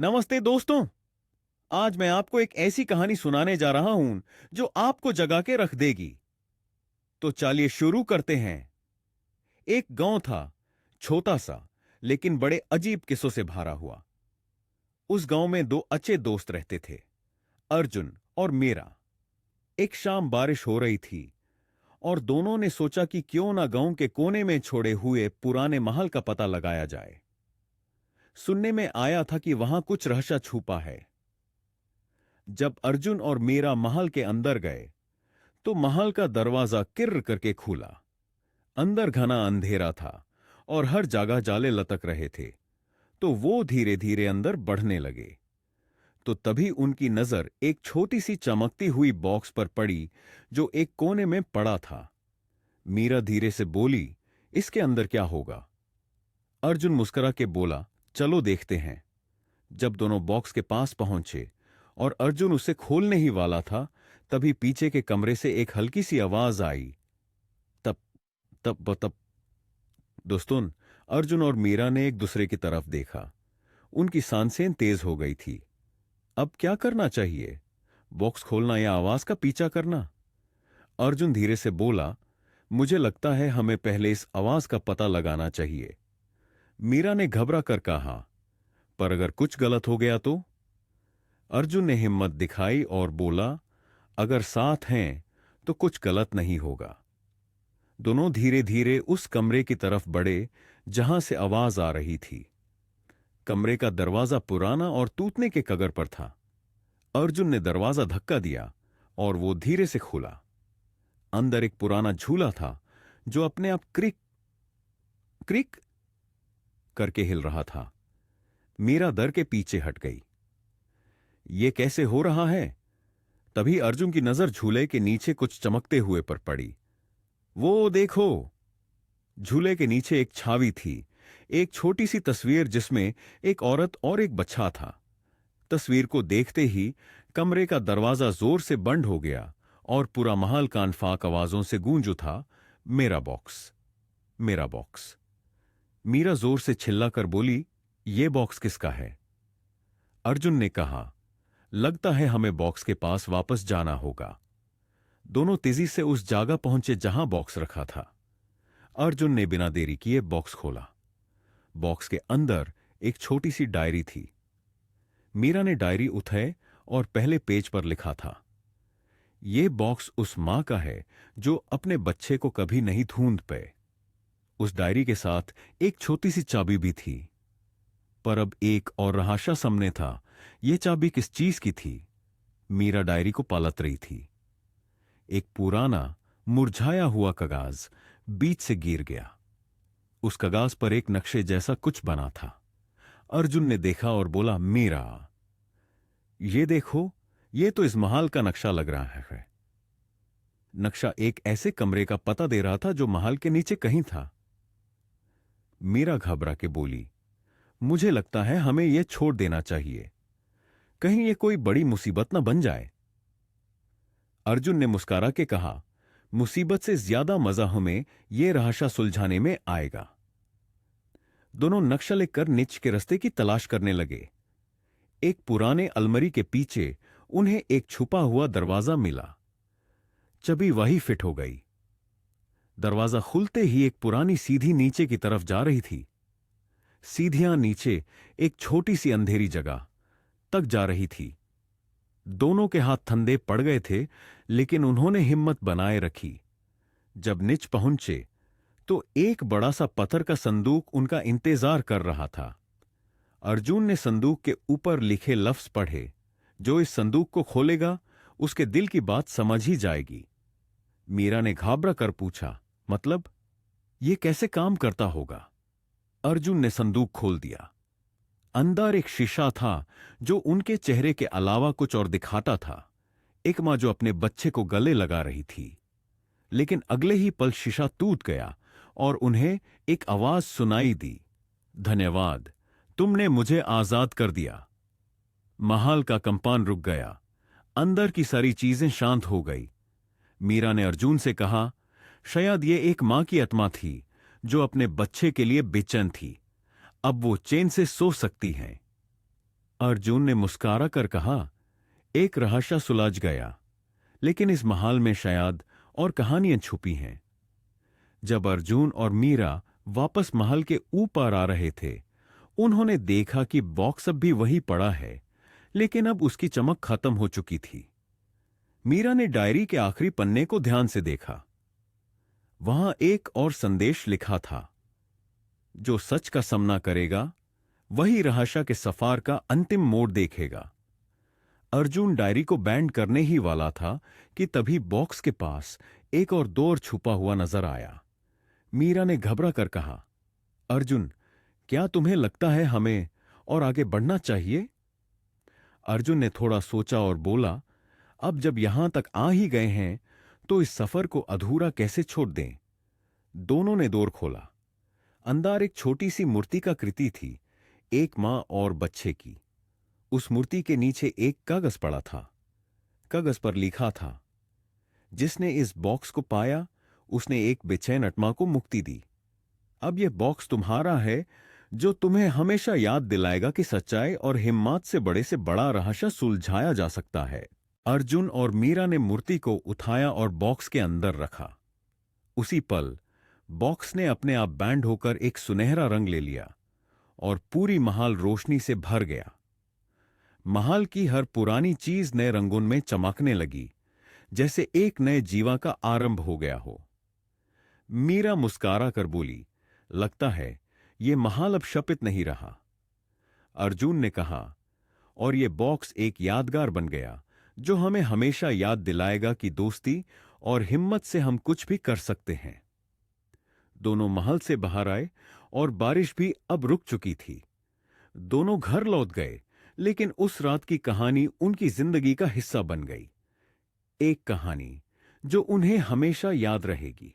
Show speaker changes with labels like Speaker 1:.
Speaker 1: नमस्ते दोस्तों। आज मैं आपको एक ऐसी कहानी सुनाने जा रहा हूं जो आपको जगा के रख देगी। तो चलिए शुरू करते हैं। एक गांव था, छोटा सा, लेकिन बड़े अजीब किस्सों से भरा हुआ। उस गांव में दो अच्छे दोस्त रहते थे, अर्जुन और मेरा। एक शाम बारिश हो रही थी और दोनों ने सोचा कि क्यों ना गांव के कोने में छोड़े हुए पुराने महल का पता लगाया जाए। सुनने में आया था कि वहां कुछ रहस्य छुपा है। जब अर्जुन और मेरा महल के अंदर गए तो महल का दरवाजा किर्र करके खुला। अंदर घना अंधेरा था और हर जगह जाले लटक रहे थे। तो वो धीरे धीरे अंदर बढ़ने लगे। तो तभी उनकी नजर एक छोटी सी चमकती हुई बॉक्स पर पड़ी जो एक कोने में पड़ा था। मीरा धीरे से बोली, इसके अंदर क्या होगा? अर्जुन मुस्कुरा के बोला, चलो देखते हैं। जब दोनों बॉक्स के पास पहुंचे और अर्जुन उसे खोलने ही वाला था, तभी पीछे के कमरे से एक हल्की सी आवाज आई। तब तब तब दोस्तों, अर्जुन और मीरा ने एक दूसरे की तरफ देखा। उनकी सांसें तेज हो गई थी। अब क्या करना चाहिए? बॉक्स खोलना या आवाज का पीछा करना? अर्जुन धीरे से बोला, मुझे लगता है हमें पहले इस आवाज का पता लगाना चाहिए। मीरा ने घबरा कर कहा, पर अगर कुछ गलत हो गया तो? अर्जुन ने हिम्मत दिखाई और बोला, अगर साथ हैं तो कुछ गलत नहीं होगा। दोनों धीरे धीरे उस कमरे की तरफ बढ़े जहां से आवाज आ रही थी। कमरे का दरवाजा पुराना और टूटने के कगार पर था। अर्जुन ने दरवाजा धक्का दिया और वो धीरे से खुला। अंदर एक पुराना झूला था जो अपने आप क्रिक क्रिक करके हिल रहा था। मीरा डर के पीछे हट गई। ये कैसे हो रहा है? तभी अर्जुन की नजर झूले के नीचे कुछ चमकते हुए पर पड़ी। वो देखो! झूले के नीचे एक छावी थी, एक छोटी सी तस्वीर जिसमें एक औरत और एक बच्चा था। तस्वीर को देखते ही कमरे का दरवाजा जोर से बंद हो गया और पूरा महल कानफाक आवाजों से गूंज उठा, मेरा बॉक्स, मेरा बॉक्स। मीरा जोर से चिल्लाकर बोली, यह बॉक्स किसका है? अर्जुन ने कहा, लगता है हमें बॉक्स के पास वापस जाना होगा। दोनों तेजी से उस जगह पहुंचे जहां बॉक्स रखा था। अर्जुन ने बिना देरी किए बॉक्स खोला। बॉक्स के अंदर एक छोटी सी डायरी थी। मीरा ने डायरी उठाई और पहले पेज पर लिखा था, यह बॉक्स उस मां का है जो अपने बच्चे को कभी नहीं ढूंढ पाए। उस डायरी के साथ एक छोटी सी चाबी भी थी। पर अब एक और रहस्य सामने था। यह चाबी किस चीज की थी? मीरा डायरी को पलट रही थी। एक पुराना मुरझाया हुआ कागज बीच से गिर गया। उस कागज पर एक नक्शे जैसा कुछ बना था। अर्जुन ने देखा और बोला, मीरा, ये देखो, ये तो इस महल का नक्शा लग रहा है। नक्शा एक ऐसे कमरे का पता दे रहा था जो महल के नीचे कहीं था। मीरा घबरा के बोली, मुझे लगता है हमें यह छोड़ देना चाहिए, कहीं यह कोई बड़ी मुसीबत न बन जाए। अर्जुन ने मुस्कुरा के कहा, मुसीबत से ज्यादा मजा हमें यह रहस्य सुलझाने में आएगा। दोनों नक्शा लेकर नीचे के रास्ते की तलाश करने लगे। एक पुराने अलमारी के पीछे उन्हें एक छुपा हुआ दरवाजा मिला। चाबी वही फिट हो गई। दरवाजा खुलते ही एक पुरानी सीधी नीचे की तरफ जा रही थी। सीधियां नीचे एक छोटी सी अंधेरी जगह तक जा रही थी। दोनों के हाथ ठंडे पड़ गए थे, लेकिन उन्होंने हिम्मत बनाए रखी। जब नीचे पहुंचे तो एक बड़ा सा पत्थर का संदूक उनका इंतजार कर रहा था। अर्जुन ने संदूक के ऊपर लिखे लफ्ज पढ़े, जो इस संदूक को खोलेगा उसके दिल की बात समझ ही जाएगी। मीरा ने घबरा कर पूछा, मतलब यह कैसे काम करता होगा? अर्जुन ने संदूक खोल दिया। अंदर एक शीशा था जो उनके चेहरे के अलावा कुछ और दिखाता था। एक मां जो अपने बच्चे को गले लगा रही थी। लेकिन अगले ही पल शीशा टूट गया और उन्हें एक आवाज सुनाई दी, धन्यवाद, तुमने मुझे आजाद कर दिया। महल का कंपन रुक गया। अंदर की सारी चीजें शांत हो गई। मीरा ने अर्जुन से कहा, शायद ये एक मां की आत्मा थी जो अपने बच्चे के लिए बेचैन थी। अब वो चैन से सो सकती हैं। अर्जुन ने मुस्कुरा कर कहा, एक रहस्य सुलझ गया, लेकिन इस महल में शायद और कहानियां छुपी हैं। जब अर्जुन और मीरा वापस महल के ऊपर आ रहे थे, उन्होंने देखा कि बॉक्स अब भी वही पड़ा है, लेकिन अब उसकी चमक खत्म हो चुकी थी। मीरा ने डायरी के आखिरी पन्ने को ध्यान से देखा। वहां एक और संदेश लिखा था, जो सच का सामना करेगा वही रहस्य के सफर का अंतिम मोड़ देखेगा। अर्जुन डायरी को बैंड करने ही वाला था कि तभी बॉक्स के पास एक और डोर छुपा हुआ नजर आया। मीरा ने घबरा कर कहा, अर्जुन, क्या तुम्हें लगता है हमें और आगे बढ़ना चाहिए? अर्जुन ने थोड़ा सोचा और बोला, अब जब यहां तक आ ही गए हैं तो इस सफर को अधूरा कैसे छोड़ दें। दोनों ने डोर खोला। अंदर एक छोटी सी मूर्ति का कृति थी, एक मां और बच्चे की। उस मूर्ति के नीचे एक कागज पड़ा था। कागज पर लिखा था, जिसने इस बॉक्स को पाया उसने एक बेचैन आत्मा को मुक्ति दी। अब यह बॉक्स तुम्हारा है, जो तुम्हें हमेशा याद दिलाएगा कि सच्चाई और हिम्मत से बड़ा रहस्य सुलझाया जा सकता है। अर्जुन और मीरा ने मूर्ति को उठाया और बॉक्स के अंदर रखा। उसी पल बॉक्स ने अपने आप बैंड होकर एक सुनहरा रंग ले लिया और पूरी महल रोशनी से भर गया। महल की हर पुरानी चीज नए रंगों में चमकने लगी, जैसे एक नए जीवन का आरंभ हो गया हो। मीरा मुस्कुरा कर बोली, लगता है यह महल अब शापित नहीं रहा। अर्जुन ने कहा, और यह बॉक्स एक यादगार बन गया, जो हमें हमेशा याद दिलाएगा कि दोस्ती और हिम्मत से हम कुछ भी कर सकते हैं। दोनों महल से बाहर आए और बारिश भी अब रुक चुकी थी। दोनों घर लौट गए, लेकिन उस रात की कहानी उनकी जिंदगी का हिस्सा बन गई। एक कहानी जो उन्हें हमेशा याद रहेगी।